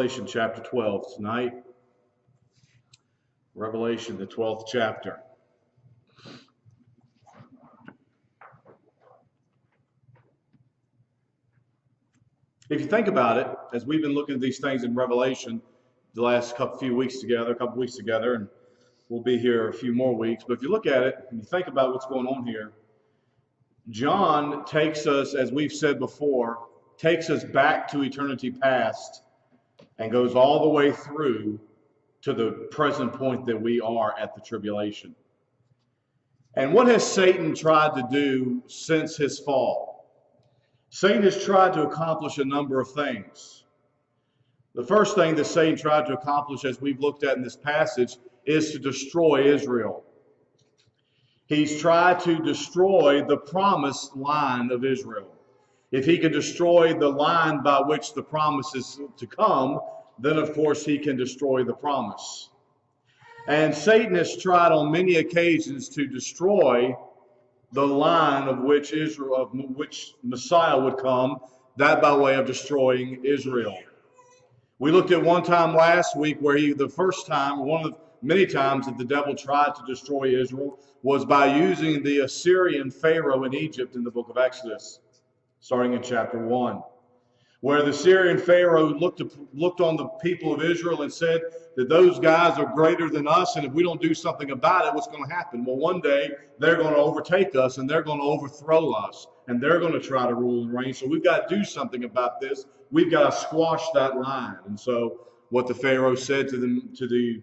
Revelation chapter 12 tonight. Revelation, the 12th chapter. If you think about it, as we've been looking at these things in Revelation the last couple weeks together, and we'll be here a few more weeks, but if you look at it and you think about what's going on here, John takes us, as we've said before, takes us back to eternity past and goes all the way through to the present point that we are at the tribulation. And what has Satan tried to do since his fall? Satan has tried to accomplish a number of things. The first thing that Satan tried to accomplish, as we've looked at in this passage, is to destroy Israel. He's tried to destroy the promised line of Israel. If he can destroy the line by which the promise is to come, then of course he can destroy the promise. And Satan has tried on many occasions to destroy the line of which Messiah would come, that by way of destroying Israel. We looked at one time last week where one of many times that the devil tried to destroy Israel was by using the Assyrian Pharaoh in Egypt in the book of Exodus, starting in chapter 1, where the Assyrian Pharaoh looked on the people of Israel and said that those guys are greater than us, and if we don't do something about it, what's going to happen? Well, one day they're going to overtake us, and they're going to overthrow us, and they're going to try to rule and reign. So we've got to do something about this. We've got to squash that line. And so what the Pharaoh said to the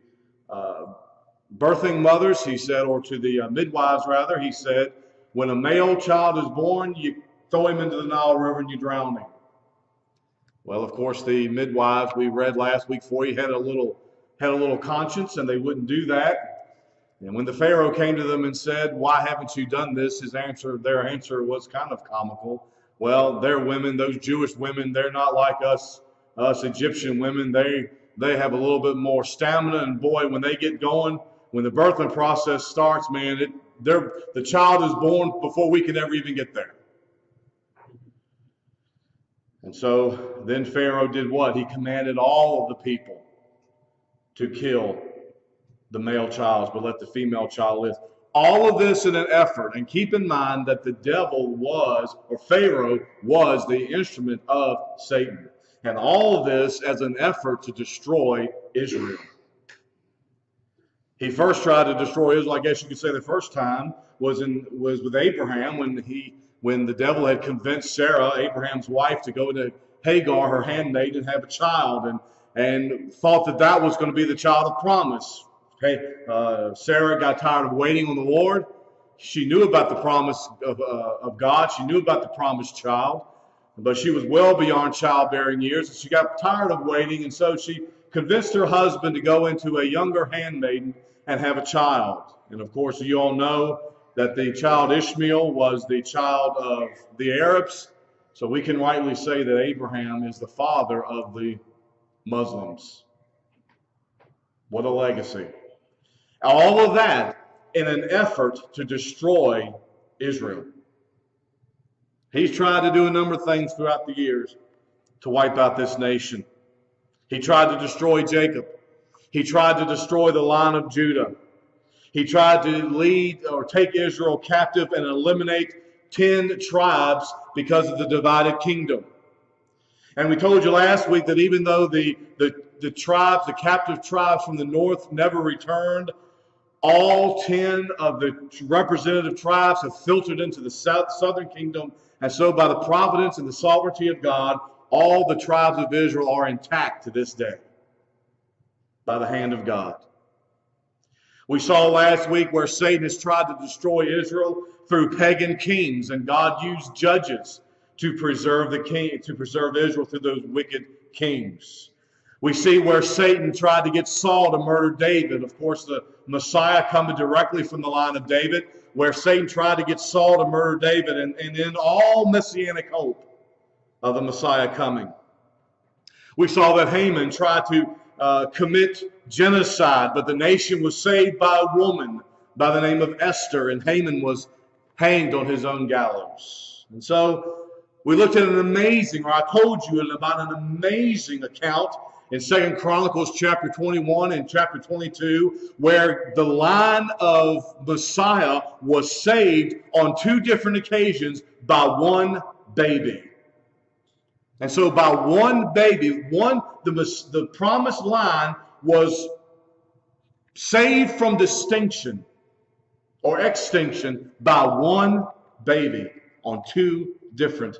birthing mothers, he said, or to the midwives rather, he said, when a male child is born, you throw him into the Nile River and you drown him. Well, of course, the midwives we read last week for you had a little conscience, and they wouldn't do that. And when the Pharaoh came to them and said, "Why haven't you done this?" their answer was kind of comical. Well, they're women; those Jewish women, they're not like us Egyptian women. They have a little bit more stamina, and boy, when they get going, when the birthing process starts, man, the child is born before we can ever even get there. And so then Pharaoh did what? He commanded all of the people to kill the male child, but let the female child live. All of this in an effort, and keep in mind that the devil Pharaoh was the instrument of Satan. And all of this as an effort to destroy Israel. He first tried to destroy Israel, I guess you could say the first time was with Abraham when the devil had convinced Sarah, Abraham's wife, to go to Hagar, her handmaid, and have a child, and thought that was going to be the child of promise. Sarah got tired of waiting on the Lord. She knew about the promise of God. She knew about the promised child, but she was well beyond childbearing years, and she got tired of waiting, and so she convinced her husband to go into a younger handmaiden and have a child. And of course, you all know that the child Ishmael was the child of the Arabs, so we can rightly say that Abraham is the father of the Muslims. What a legacy. All of that in an effort to destroy Israel. He's tried to do a number of things throughout the years to wipe out this nation. He tried to destroy Jacob. He tried to destroy the line of Judah. He tried to lead or take Israel captive and eliminate 10 tribes because of the divided kingdom. And we told you last week that even though the captive tribes from the north never returned, all 10 of the representative tribes have filtered into the southern kingdom. And so by the providence and the sovereignty of God, all the tribes of Israel are intact to this day by the hand of God. We saw last week where Satan has tried to destroy Israel through pagan kings, and God used judges to preserve Israel through those wicked kings. We see where Satan tried to get Saul to murder David. Of course, the Messiah coming directly from the line of David, where Satan tried to get Saul to murder David, and in all messianic hope of the Messiah coming. We saw that Haman tried to commit genocide, but the nation was saved by a woman by the name of Esther, and Haman was hanged on his own gallows. And so we looked at I told you about an amazing account in 2 Chronicles chapter 21 and chapter 22, where the line of Messiah was saved on two different occasions by one baby. And so by one baby, the promised line was saved from distinction or extinction by one baby on two different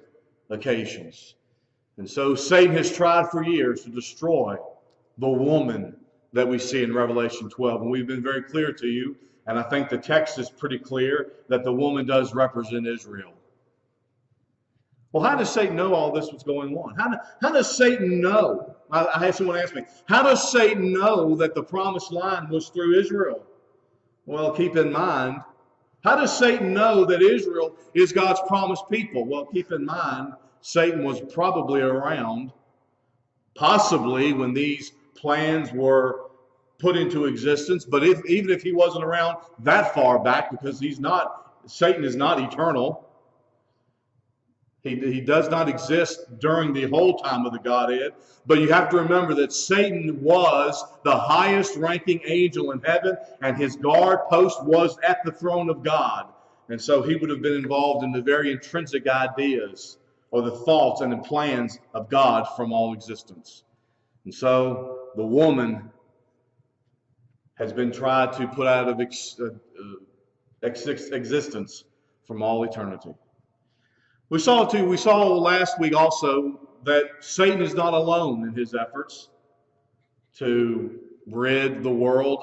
occasions. And so Satan has tried for years to destroy the woman that we see in Revelation 12. And we've been very clear to you, and I think the text is pretty clear, that the woman does represent Israel. Well, how does Satan know all this was going on? How does Satan know? I had someone ask me, how does Satan know that the promised line was through Israel? Well, keep in mind, how does Satan know that Israel is God's promised people? Well, keep in mind, Satan was probably around, possibly when these plans were put into existence, but even if he wasn't around that far back, because Satan is not eternal. He does not exist during the whole time of the Godhead. But you have to remember that Satan was the highest ranking angel in heaven, and his guard post was at the throne of God. And so he would have been involved in the very intrinsic ideas or the thoughts and the plans of God from all existence. And so the woman has been tried to put out of existence from all eternity. We saw last week also that Satan is not alone in his efforts to rid the world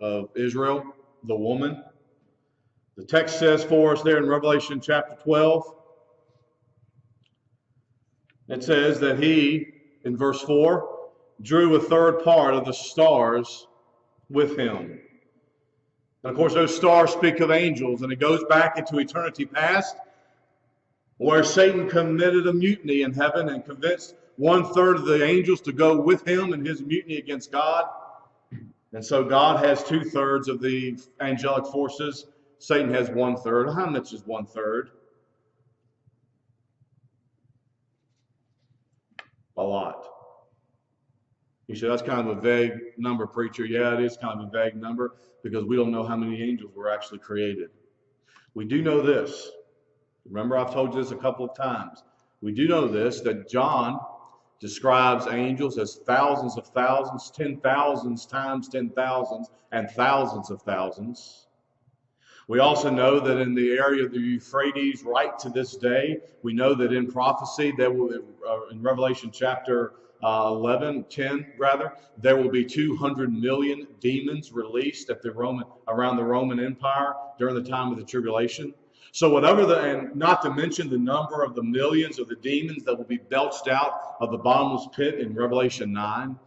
of Israel, the woman. The text says for us there in Revelation chapter 12, it says that he, in verse 4, drew a third part of the stars with him. And of course, those stars speak of angels, and it goes back into eternity past, where Satan committed a mutiny in heaven and convinced 1/3 of the angels to go with him in his mutiny against God. And so God has 2/3 of the angelic forces. Satan has 1/3. How much is 1/3? A lot. You say, that's kind of a vague number, preacher. Yeah, it is kind of a vague number because we don't know how many angels were actually created. We do know this. Remember, I've told you this a couple of times. We do know this, that John describes angels as thousands of thousands, 10,000s times 10,000s, and thousands of thousands. We also know that in the area of the Euphrates, right to this day, we know that in prophecy, there will, in Revelation chapter 10, there will be 200 million demons released around the Roman Empire during the time of the tribulation. So and not to mention the number of the millions of the demons that will be belched out of the bottomless pit in Revelation 9.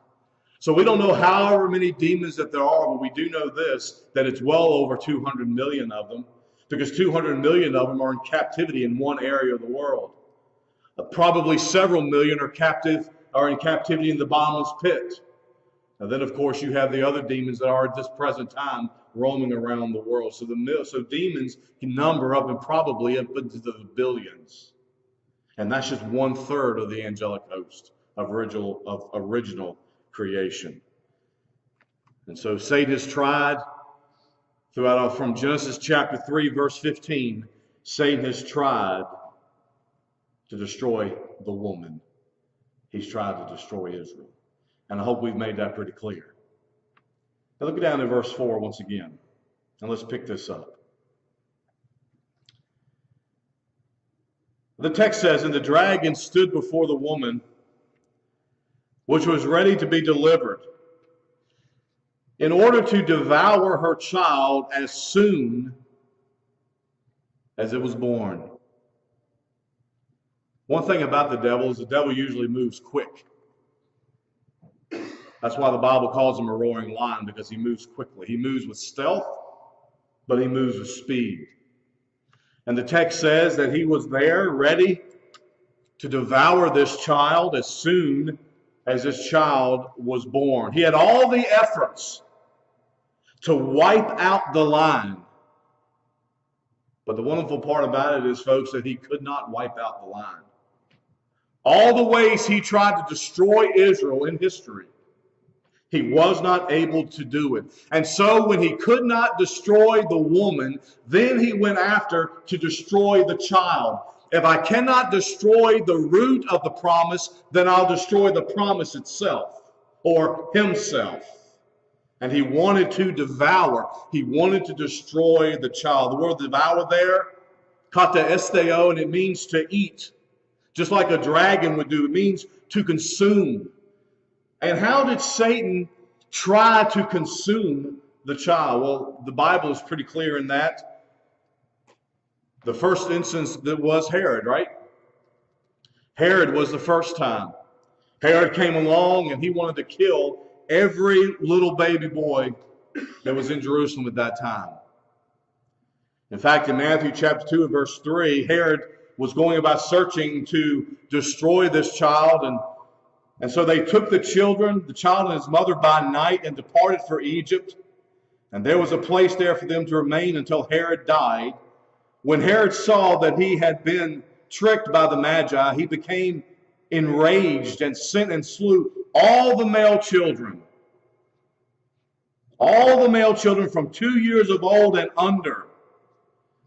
So we don't know however many demons that there are, but we do know this, that it's well over 200 million of them, because 200 million of them are in captivity in one area of the world. Probably several million are in captivity in the bottomless pit. And then, of course, you have the other demons that are at this present time roaming around the world. So demons can number up and probably up into the billions. And that's just 1/3 of the angelic host of original creation. And so Satan has tried from Genesis chapter 3, verse 15, Satan has tried to destroy the woman. He's tried to destroy Israel. And I hope we've made that pretty clear. Now look down at verse 4 once again, and let's pick this up. The text says, "And the dragon stood before the woman, which was ready to be delivered, in order to devour her child as soon as it was born." One thing about the devil is the devil usually moves quick. That's why the Bible calls him a roaring lion, because he moves quickly. He moves with stealth, but he moves with speed. And the text says that he was there ready to devour this child as soon as this child was born. He had all the efforts to wipe out the line. But the wonderful part about it is, folks, that he could not wipe out the line. All the ways he tried to destroy Israel in history, he was not able to do it. And so when he could not destroy the woman, then he went after to destroy the child. If I cannot destroy the root of the promise, then I'll destroy the promise itself or himself. And he wanted to devour. He wanted to destroy the child. The word devour there, kata esteo, and it means to eat. Just like a dragon would do, it means to consume. And how did Satan try to consume the child? Well, the Bible is pretty clear in that. The first instance that was Herod, right? Herod was the first time. Herod came along and he wanted to kill every little baby boy that was in Jerusalem at that time. In fact, in Matthew chapter 2 and verse 3, Herod was going about searching to destroy this child, and so they took the child and his mother by night and departed for Egypt. And there was a place there for them to remain until Herod died. When Herod saw that he had been tricked by the Magi, he became enraged and sent and slew all the male children. All the male children from 2 years of old and under.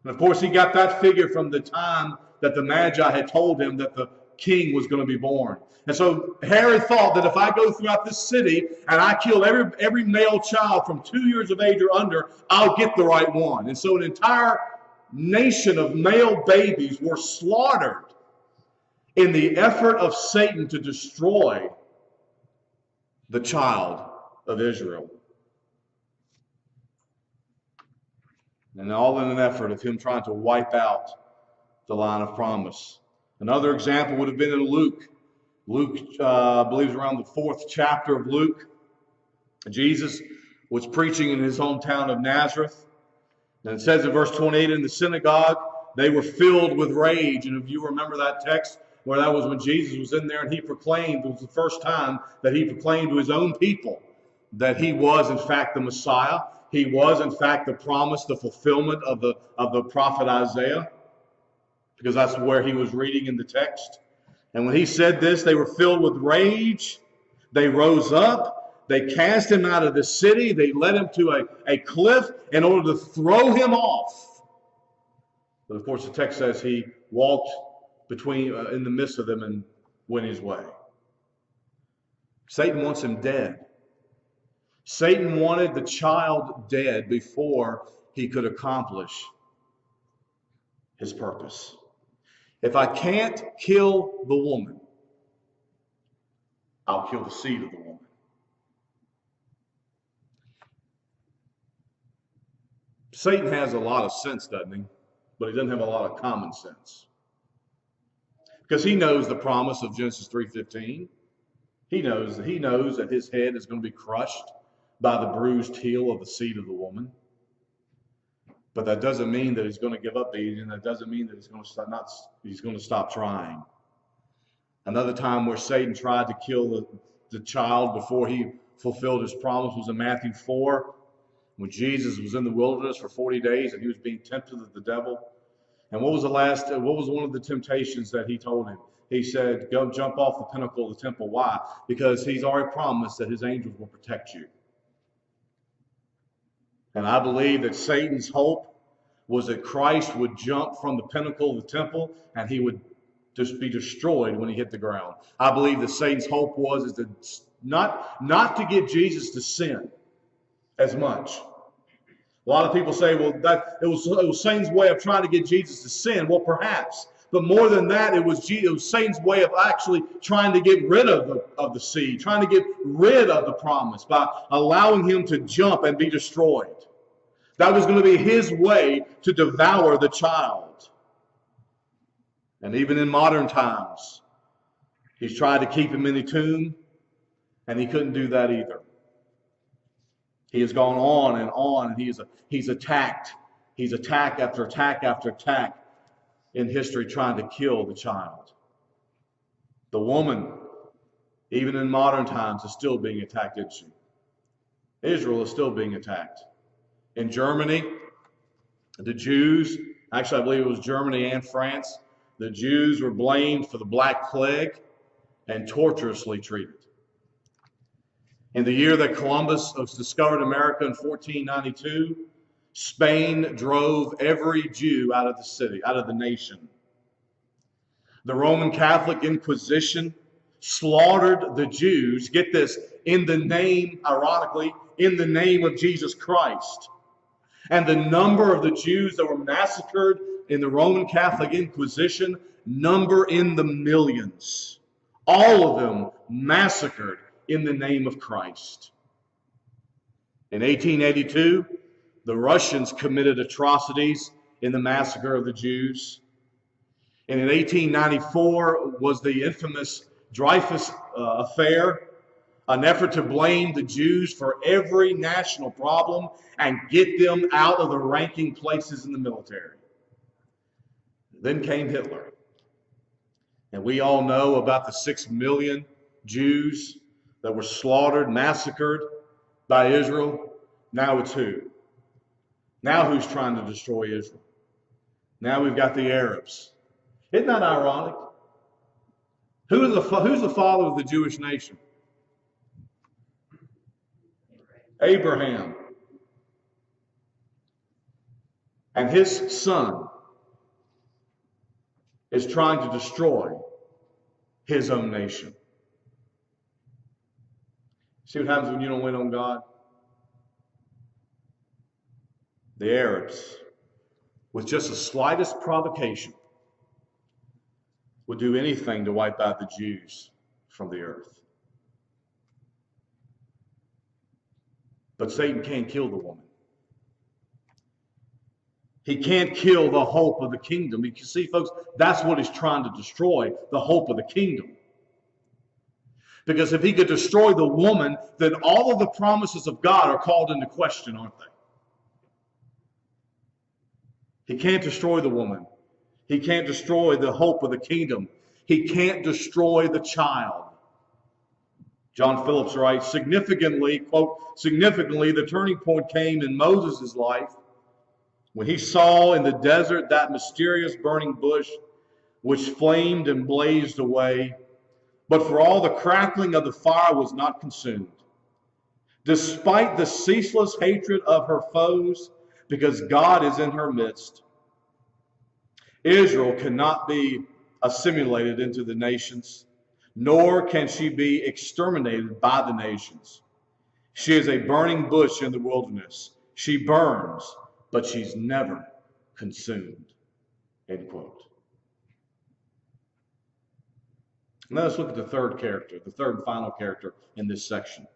And of course, he got that figure from the time that the Magi had told him that the king was going to be born. And so Herod thought that if I go throughout this city and I kill every male child from 2 years of age or under, I'll get the right one. And so an entire nation of male babies were slaughtered in the effort of Satan to destroy the child of Israel. And all in an effort of him trying to wipe out the line of promise. Another example would have been in Luke. Luke, I believe, around the 4th chapter of Luke. Jesus was preaching in his hometown of Nazareth. And it says in verse 28, in the synagogue, they were filled with rage. And if you remember that text, where that was when Jesus was in there and he proclaimed, it was the first time that he proclaimed to his own people that he was in fact the Messiah. He was in fact the promise, the fulfillment of the prophet Isaiah, because that's where he was reading in the text. And when he said this, they were filled with rage. They rose up. They cast him out of the city. They led him to a cliff in order to throw him off. But of course, the text says he walked in the midst of them and went his way. Satan wants him dead. Satan wanted the child dead before he could accomplish his purpose. If I can't kill the woman, I'll kill the seed of the woman. Satan has a lot of sense, doesn't he? But he doesn't have a lot of common sense. Because he knows the promise of Genesis 3:15. He knows that his head is going to be crushed by the bruised heel of the seed of the woman. But that doesn't mean that he's going to give up eating. That doesn't mean that he's going to stop trying. Another time where Satan tried to kill the child before he fulfilled his promise was in Matthew 4, when Jesus was in the wilderness for 40 days and he was being tempted of the devil. And what was one of the temptations that he told him? He said, go jump off the pinnacle of the temple. Why? Because he's already promised that his angels will protect you. And I believe that Satan's hope was that Christ would jump from the pinnacle of the temple and he would just be destroyed when he hit the ground. I believe that Satan's hope was that not to get Jesus to sin as much. A lot of people say, well, that it was Satan's way of trying to get Jesus to sin. Well, perhaps. But more than that, it was Satan's way of actually trying to get rid of the seed, trying to get rid of the promise by allowing him to jump and be destroyed. That was going to be his way to devour the child. And even in modern times, he's tried to keep him in the tomb, and he couldn't do that either. He has gone on, and he's attacked. He's attack after attack after attack in history trying to kill the child. The woman, even in modern times, is still being attacked, isn't she? Israel is still being attacked. In Germany, the Jews, actually I believe it was Germany and France, the Jews were blamed for the Black Plague. and torturously treated. In the year that Columbus discovered America in 1492, Spain drove every Jew out of the city, out of the nation. The Roman Catholic Inquisition slaughtered the Jews, get this, in the name, ironically, in the name of Jesus Christ. And the number of the Jews that were massacred in the Roman Catholic Inquisition number in the millions. All of them massacred in the name of Christ. In 1882, the Russians committed atrocities in the massacre of the Jews. And in 1894 was the infamous Dreyfus affair, an effort to blame the Jews for every national problem and get them out of the ranking places in the military. Then came Hitler. And we all know about the 6 million Jews that were slaughtered, massacred by Israel. Now it's who? Now who's trying to destroy Israel? Now we've got the Arabs. Isn't that ironic? Who's the father of the Jewish nation? Abraham. And his son is trying to destroy his own nation. See what happens when you don't win on God? The Arabs, with just the slightest provocation, would do anything to wipe out the Jews from the earth. But Satan can't kill the woman. He can't kill the hope of the kingdom. You see, folks, that's what he's trying to destroy, the hope of the kingdom. Because if he could destroy the woman, then all of the promises of God are called into question, aren't they? He can't destroy the woman. He can't destroy the hope of the kingdom. He can't destroy the child. John Phillips writes, significantly, quote, significantly, the turning point came in Moses' life when he saw in the desert that mysterious burning bush which flamed and blazed away, but for all the crackling of the fire was not consumed. Despite the ceaseless hatred of her foes, because God is in her midst, Israel cannot be assimilated into the nations, nor can she be exterminated by the nations. She is a burning bush in the wilderness. She burns, but she's never consumed. End quote. Now let's look at the third character, the third and final character in this section.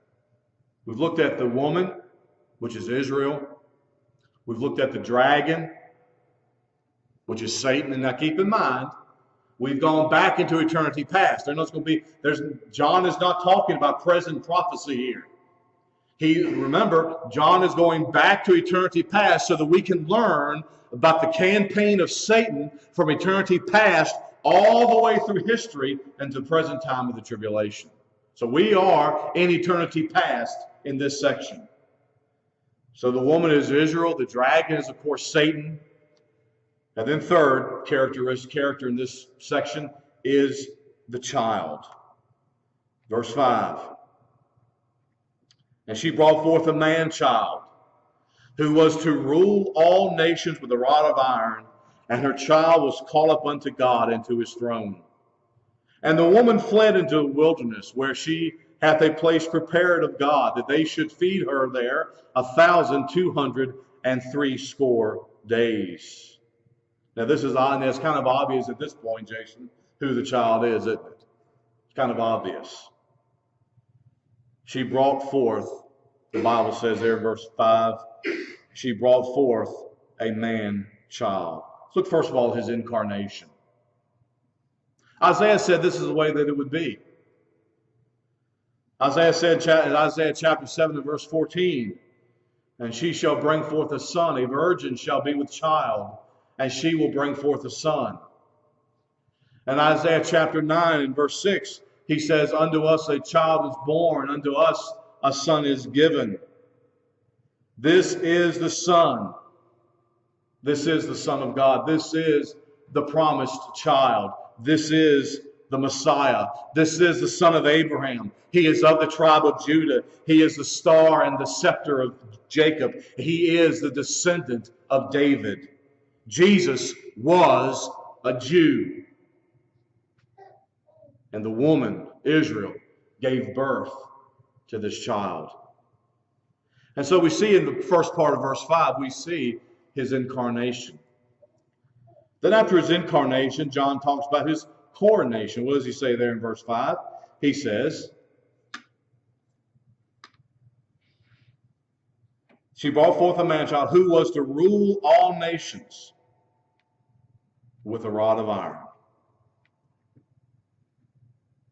We've looked at the woman, which is Israel. We've looked at the dragon, which is Satan. And now keep in mind, we've gone back into eternity past. John is not talking about present prophecy here. Remember, John is going back to eternity past so that we can learn about the campaign of Satan from eternity past all the way through history and to the present time of the tribulation. So we are in eternity past in this section. So the woman is Israel, the dragon is, of course, Satan. And then third character in this section is the child. Verse 5. And she brought forth a man-child, who was to rule all nations with a rod of iron, and her child was caught up unto God and to his throne. And the woman fled into the wilderness, where she hath a place prepared of God, that they should feed her there 1,260 days. Now this is odd, and it's kind of obvious at this point, Jason, who the child is, isn't it? It's kind of obvious. She brought forth, the Bible says there in verse 5, she brought forth a man-child. Let's look first of all at his incarnation. Isaiah said this is the way that it would be. Isaiah said in Isaiah chapter 7 and verse 14, and she shall bring forth a son, a virgin shall be with child, and she will bring forth a son. And Isaiah chapter 9 and verse 6, he says, unto us a child is born, unto us a son is given. This is the Son. This is the Son of God. This is the promised child. This is the Messiah. This is the son of Abraham. He is of the tribe of Judah. He is the star and the scepter of Jacob. He is the descendant of David. Jesus was a Jew. And the woman, Israel, gave birth to this child. And so we see in the first part of verse 5, we see his incarnation. Then after his incarnation, John talks about his coronation. What does he say there in verse 5? He says, she brought forth a man-child who was to rule all nations with a rod of iron.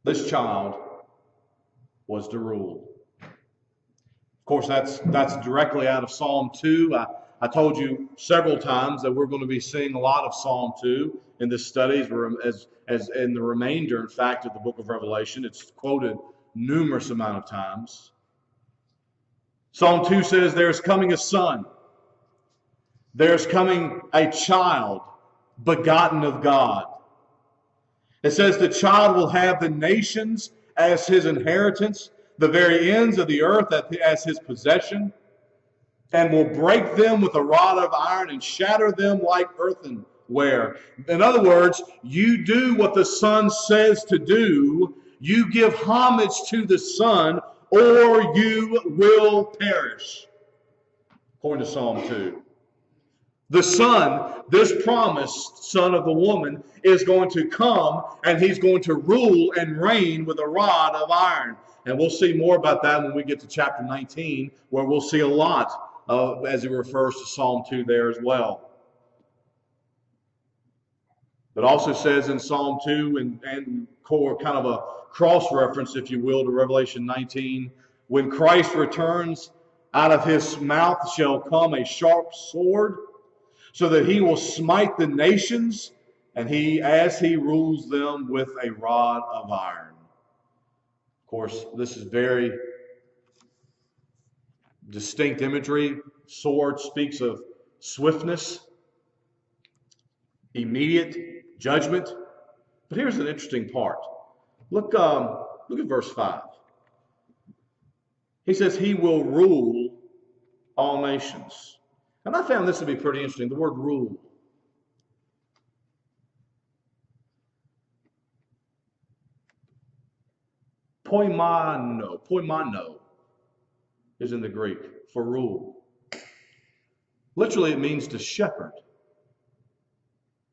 This child was to rule. Of course, that's directly out of Psalm 2. I told you several times that we're going to be seeing a lot of Psalm 2 in this study as in the remainder, in fact, of the book of Revelation. It's quoted numerous amount of times. Psalm 2 says, there's coming a son. There's coming a child begotten of God. It says the child will have the nations as his inheritance, the very ends of the earth as his possession, and will break them with a rod of iron and shatter them like earthenware. In other words, you do what the Son says to do. You give homage to the Son, or you will perish. According to Psalm 2. The Son, this promised Son of the woman, is going to come and he's going to rule and reign with a rod of iron. And we'll see more about that when we get to chapter 19, where we'll see a lot as it refers to Psalm 2 there as well. It also says in Psalm 2 and kind of a cross-reference, if you will, to Revelation 19, when Christ returns, out of his mouth shall come a sharp sword, so that he will smite the nations, and as he rules them with a rod of iron. Of course, this is very distinct imagery. Sword speaks of swiftness, immediate judgment. But here's an interesting part. Look at verse 5. He says, he will rule all nations. And I found this to be pretty interesting, the word rule. Poimano is in the Greek for rule. Literally, it means to shepherd.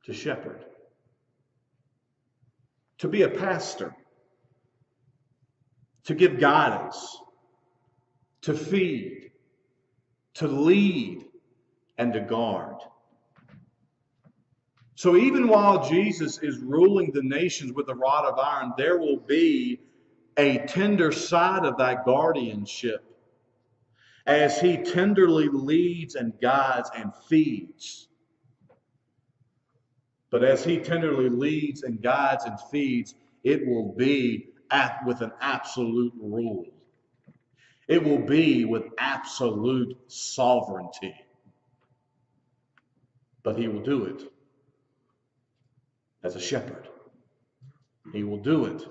To shepherd. To be a pastor. To give guidance. To feed. To lead. And to guard. So even while Jesus is ruling the nations with a rod of iron, there will be a tender side of that guardianship as he tenderly leads and guides and feeds. But as he tenderly leads and guides and feeds, it will be with an absolute rule. It will be with absolute sovereignty. But he will do it as a shepherd. He will do it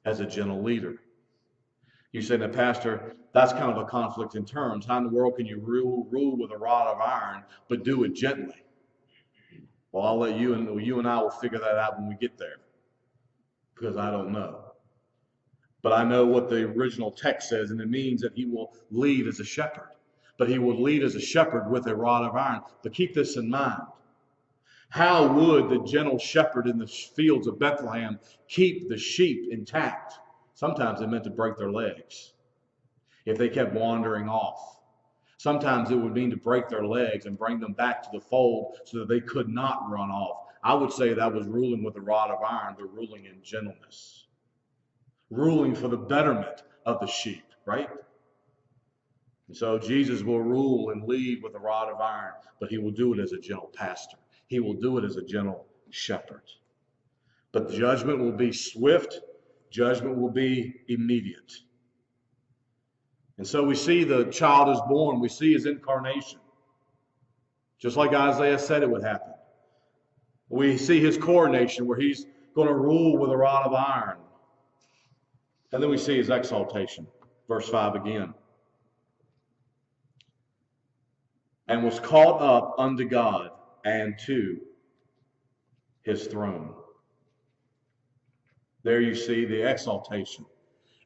as a gentle leader. You say, now, Pastor, that's kind of a conflict in terms. How in the world can you rule with a rod of iron, but do it gently? Well, I'll let you and I will figure that out when we get there, because I don't know. But I know what the original text says, and it means that he will lead as a shepherd. But he will lead as a shepherd with a rod of iron. But keep this in mind. How would the gentle shepherd in the fields of Bethlehem keep the sheep intact? Sometimes it meant to break their legs if they kept wandering off. Sometimes it would mean to break their legs and bring them back to the fold so that they could not run off. I would say that was ruling with a rod of iron, but ruling in gentleness. Ruling for the betterment of the sheep, right? And so Jesus will rule and lead with a rod of iron, but he will do it as a gentle pastor. He will do it as a gentle shepherd. But judgment will be swift. Judgment will be immediate. And so we see the child is born. We see his incarnation. Just like Isaiah said it would happen. We see his coronation where he's going to rule with a rod of iron. And then we see his exaltation. Verse 5 again. And was caught up unto God and to his throne. There you see the exaltation.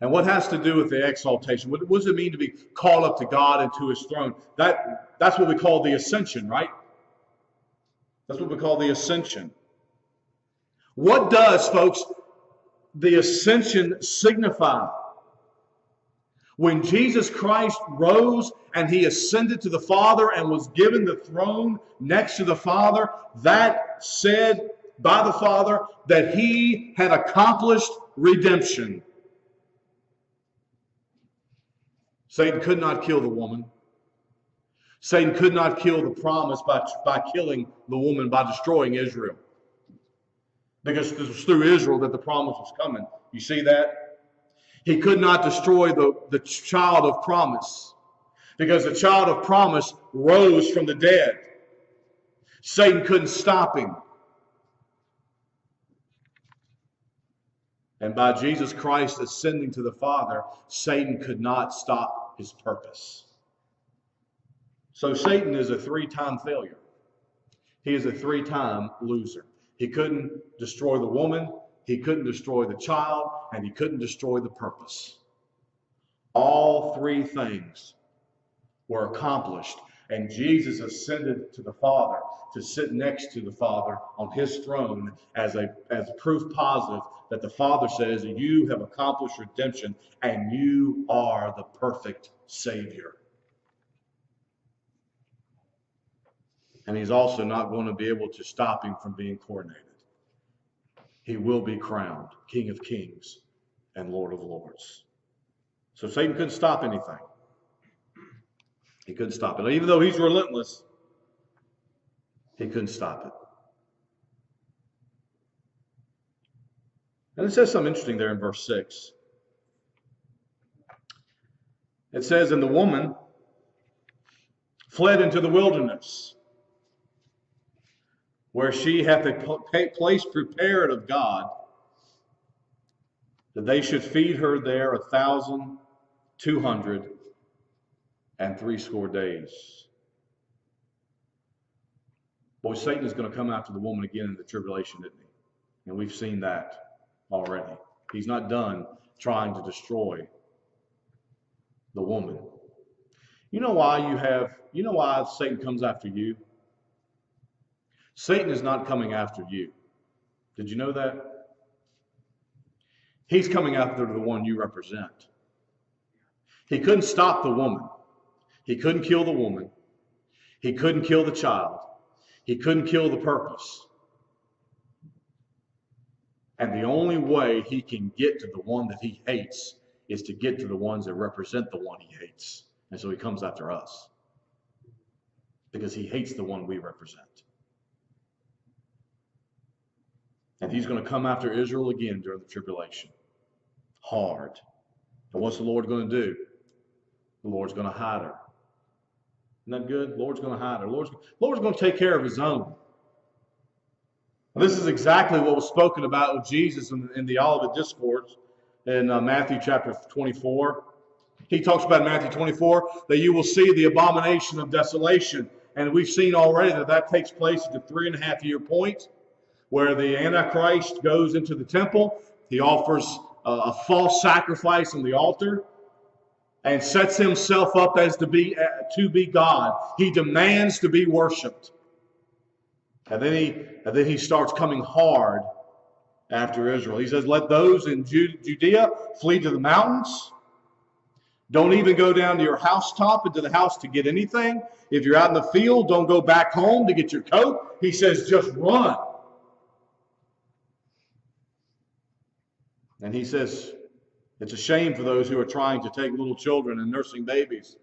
And what has to do with the exaltation? What does it mean to be called up to God and to his throne? That's what we call the ascension, right? That's what we call the ascension. What does, folks, the ascension signify? When Jesus Christ rose and he ascended to the Father and was given the throne next to the Father, that said by the Father that he had accomplished redemption. Satan could not kill the woman. Satan could not kill the promise by killing the woman, by destroying Israel. Because it was through Israel that the promise was coming. You see that? He could not destroy the child of promise. Because the child of promise rose from the dead. Satan couldn't stop him. And by Jesus Christ ascending to the Father, Satan could not stop his purpose. So Satan is a 3-time failure. He is a 3-time loser. He couldn't destroy the woman, he couldn't destroy the child, and he couldn't destroy the purpose. All 3 things were accomplished, and Jesus ascended to the Father to sit next to the Father on his throne as proof positive that the Father says, you have accomplished redemption and you are the perfect Savior. And he's also not going to be able to stop him from being coronated. He will be crowned King of Kings and Lord of Lords. So Satan couldn't stop anything. He couldn't stop it. Even though he's relentless, he couldn't stop it. And it says something interesting there in verse 6. It says, and the woman fled into the wilderness, where she hath a place prepared of God, that they should feed her there 1,260 days. Boy, Satan is going to come after the woman again in the tribulation, isn't he? And we've seen that already. He's not done trying to destroy the woman. You know why Satan comes after you? Satan is not coming after you. Did you know that? He's coming after the one you represent. He couldn't stop the woman. He couldn't kill the woman. He couldn't kill the child. He couldn't kill the purpose. And the only way he can get to the one that he hates is to get to the ones that represent the one he hates. And so he comes after us. Because he hates the one we represent. And he's going to come after Israel again during the tribulation. Hard. And what's the Lord going to do? The Lord's going to hide her. Isn't that good? The Lord's going to hide her. The Lord's going to take care of his own. And this is exactly what was spoken about with Jesus in the Olivet Discourse in Matthew chapter 24. He talks about in Matthew 24 that you will see the abomination of desolation. And we've seen already that takes place at the 3.5-year point, where the Antichrist goes into the temple. He offers a false sacrifice on the altar and sets himself up as to be God. He demands to be worshipped. And then he starts coming hard after Israel. He says, let those in Judea flee to the mountains. Don't even go down to your housetop into the house to get anything. If you're out in the field, don't go back home to get your coat. He says, just run. And he says, it's a shame for those who are trying to take little children and nursing babies.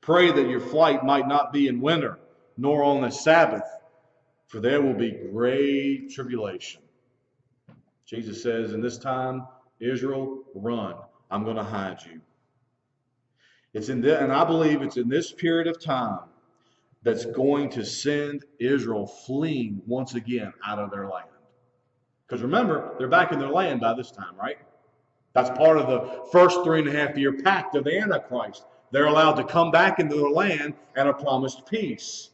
Pray that your flight might not be in winter, nor on the Sabbath, for there will be great tribulation. Jesus says, in this time, Israel, run. I'm going to hide you. And I believe it's in this period of time that's going to send Israel fleeing once again out of their land. Because remember, they're back in their land by this time, right? That's part of the first 3.5-year pact of the Antichrist. They're allowed to come back into their land and are promised peace.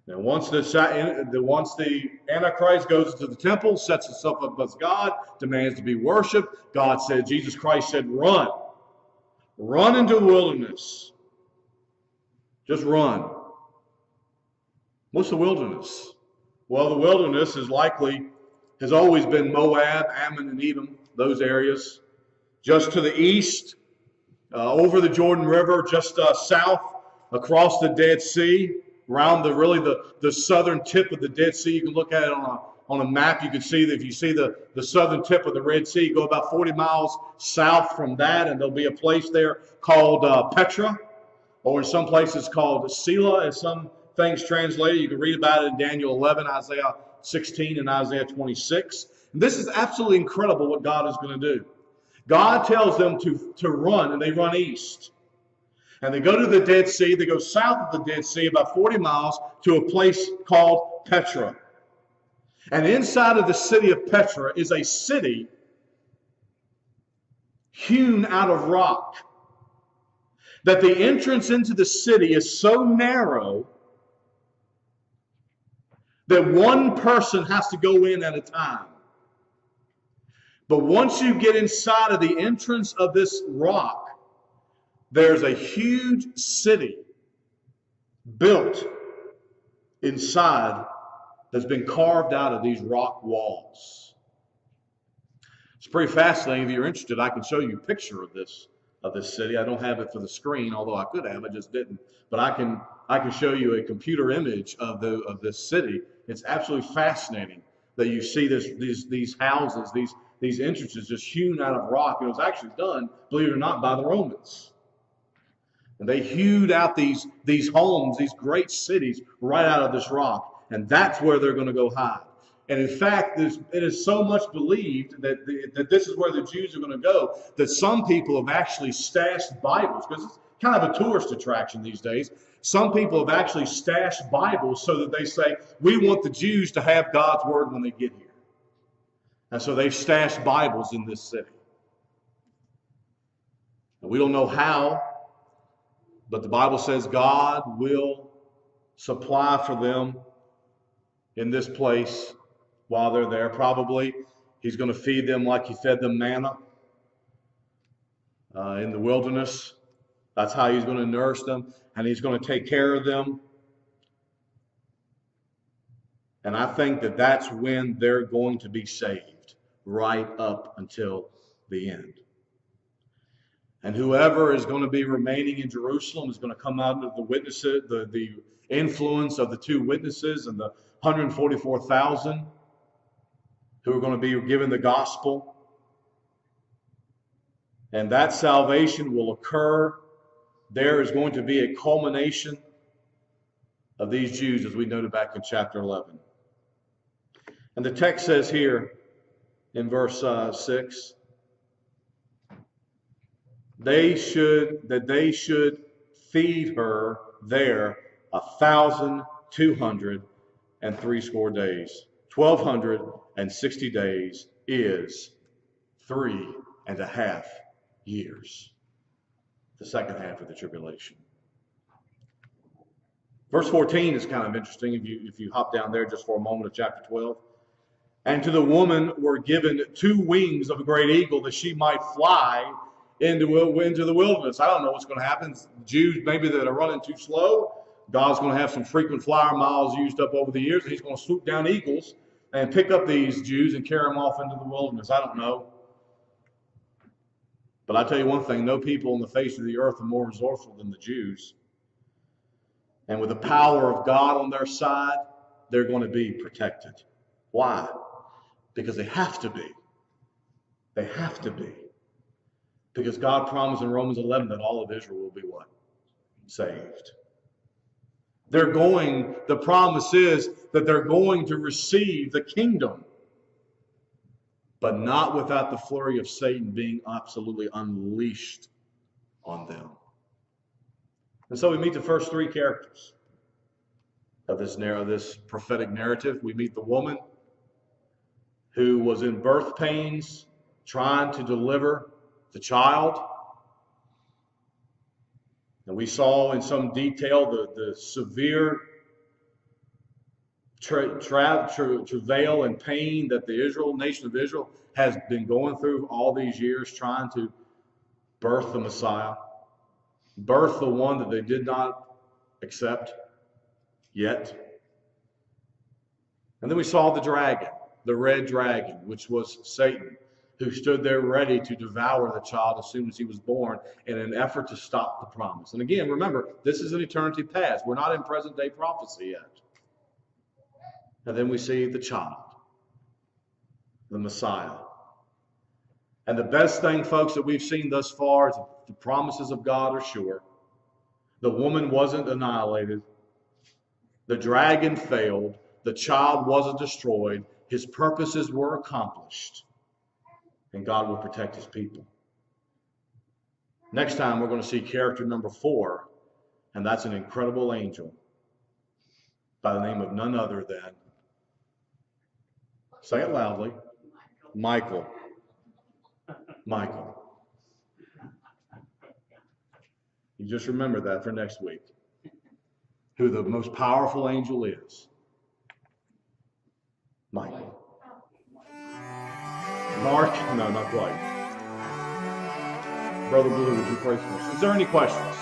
Now, once the Antichrist goes to the temple, sets himself up as God, demands to be worshipped, Jesus Christ said, run. Run into the wilderness. Just run. What's the wilderness? Well, the wilderness has always been Moab, Ammon, and Edom, those areas. Just to the east, over the Jordan River, just south, across the Dead Sea, around the southern tip of the Dead Sea. You can look at it on a map. You can see that if you see the southern tip of the Red Sea, you go about 40 miles south from that, and there'll be a place there called Petra, or in some places called Selah, as some things translated. You can read about it in Daniel 11, Isaiah 16, and Isaiah 26. And this is absolutely incredible what God is going to do. God tells them to run, and they run east. And they go to the Dead Sea. They go south of the Dead Sea about 40 miles to a place called Petra. And inside of the city of Petra is a city hewn out of rock, that the entrance into the city is so narrow that one person has to go in at a time. But once you get inside of the entrance of this rock, there's a huge city built inside that's been carved out of these rock walls. It's pretty fascinating. If you're interested, I can show you a picture of this city. I don't have it for the screen, although I could have. I just didn't. But I can show you a computer image of this city. It's absolutely fascinating that you see these houses, these entrances just hewn out of rock. It was actually done, believe it or not, by the Romans. And they hewed out these homes, these great cities, right out of this rock. And that's where they're going to go hide. And in fact, it is so much believed that this is where the Jews are going to go, that some people have actually stashed Bibles, because it's kind of a tourist attraction these days. Some people have actually stashed Bibles so that they say, we want the Jews to have God's word when they get here. And so they've stashed Bibles in this city. And we don't know how, but the Bible says God will supply for them in this place while they're there. Probably He's going to feed them like He fed them manna in the wilderness. That's how He's going to nourish them, and He's going to take care of them. And I think that that's when they're going to be saved, right up until the end. And whoever is going to be remaining in Jerusalem is going to come out of the witnesses, the influence of the two witnesses and the 144,000 who are going to be given the gospel. And that salvation will occur. There is going to be a culmination of these Jews, as we noted back in chapter 11. And the text says here in verse 6, they should feed her there 1,260 days. 1,260 days is 3.5 years. The second half of the tribulation. Verse 14 is kind of interesting if you hop down there just for a moment of chapter 12. And to the woman were given 2 wings of a great eagle that she might fly into the wilderness. I don't know what's going to happen. Jews maybe that are running too slow. God's going to have some frequent flyer miles used up over the years, and He's going to swoop down eagles and pick up these Jews and carry them off into the wilderness. I don't know. But I tell you one thing, no people on the face of the earth are more resourceful than the Jews. And with the power of God on their side, they're going to be protected. Why? Because they have to be. They have to be. Because God promised in Romans 11 that all of Israel will be what? Saved. The promise is that they're going to receive the kingdom, but not without the flurry of Satan being absolutely unleashed on them. And so we meet the first 3 characters of this prophetic narrative. We meet the woman who was in birth pains, trying to deliver the child. And we saw in some detail the severe travail and pain that the nation of Israel has been going through all these years, trying to birth the Messiah, birth the one that they did not accept yet. And then we saw the dragon, the red dragon, which was Satan, who stood there ready to devour the child as soon as he was born in an effort to stop the promise. And again, remember, this is an eternity past. We're not in present day prophecy yet. And then we see the child, the Messiah. And the best thing, folks, that we've seen thus far is the promises of God are sure. The woman wasn't annihilated. The dragon failed. The child wasn't destroyed. His purposes were accomplished. And God will protect his people. Next time, we're going to see character number 4, and that's an incredible angel by the name of none other than, say it loudly, Michael. Michael. You just remember that for next week. Who the most powerful angel is. Michael. Mark? No, not quite. Brother Blue, would you pray for us? Is there any questions?